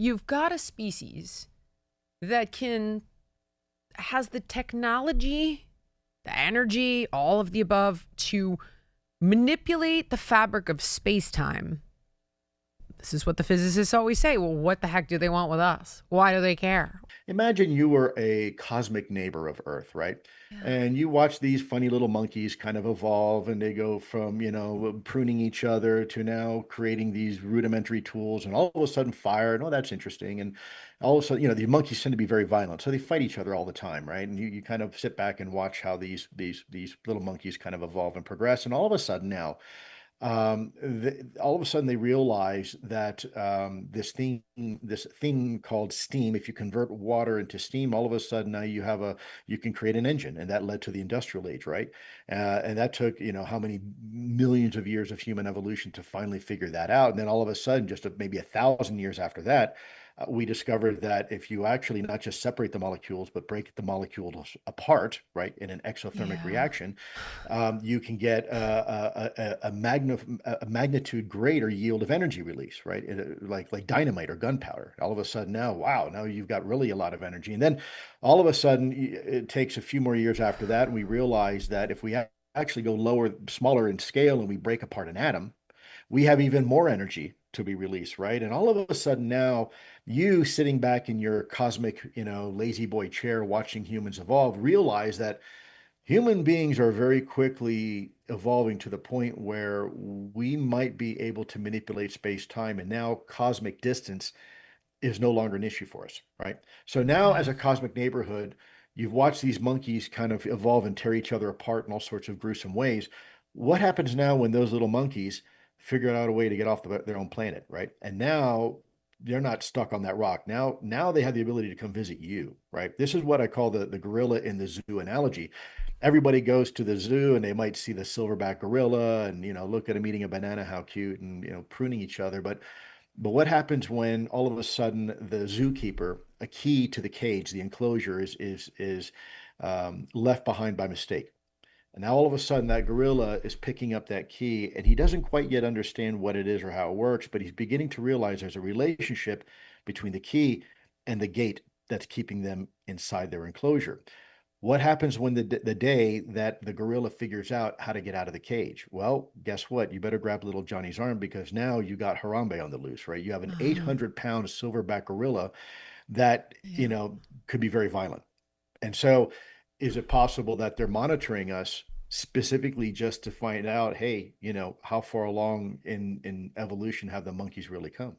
you've got a species that has the technology, the energy, all of the above to manipulate the fabric of space-time. This is what the physicists always say. Well, what the heck do they want with us? Why do they care? Imagine you were a cosmic neighbor of Earth, right? Yeah. And you watch these funny little monkeys kind of evolve and they go from, pruning each other to now creating these rudimentary tools and all of a sudden fire. And oh, that's interesting. And all of a sudden, these monkeys tend to be very violent. So they fight each other all the time, right? And you kind of sit back and watch how these little monkeys kind of evolve and progress. And all of a sudden now, all of a sudden they realize that this thing called steam, if you convert water into steam, all of a sudden now you can create an engine, and that led to the industrial age, right? And that took, how many millions of years of human evolution to finally figure that out. And then all of a sudden, maybe 1,000 years after that, we discovered that if you actually not just separate the molecules, but break the molecules apart, right, in an exothermic Yeah. reaction, you can get a magnitude greater yield of energy release, right? Like dynamite or gunpowder. All of a sudden now, wow, now you've got really a lot of energy. And then all of a sudden, it takes a few more years after that, and we realize that if we actually go smaller in scale, and we break apart an atom, we have even more energy to be released, right? And all of a sudden now, you sitting back in your cosmic, lazy boy chair watching humans evolve, realize that human beings are very quickly evolving to the point where we might be able to manipulate space-time, and now cosmic distance is no longer an issue for us, right? So now, as Yeah. a cosmic neighborhood, you've watched these monkeys kind of evolve and tear each other apart in all sorts of gruesome ways. What happens now when those little monkeys figure out a way to get off their own planet, right? And now they're not stuck on that rock. Now they have the ability to come visit you, right? This is what I call the gorilla in the zoo analogy. Everybody goes to the zoo and they might see the silverback gorilla and look at them eating a banana, how cute, and pruning each other. But what happens when all of a sudden the zookeeper, a key to the cage, the enclosure, is left behind by mistake? And now all of a sudden that gorilla is picking up that key, and he doesn't quite yet understand what it is or how it works, but he's beginning to realize there's a relationship between the key and the gate that's keeping them inside their enclosure. What happens when the day that the gorilla figures out how to get out of the cage? Well, guess what? You better grab little Johnny's arm, because now you got Harambe on the loose, right? You have an Uh-huh. 800-pound silverback gorilla that, Yeah. could be very violent. And so, is it possible that they're monitoring us specifically just to find out, hey, how far along in evolution have the monkeys really come?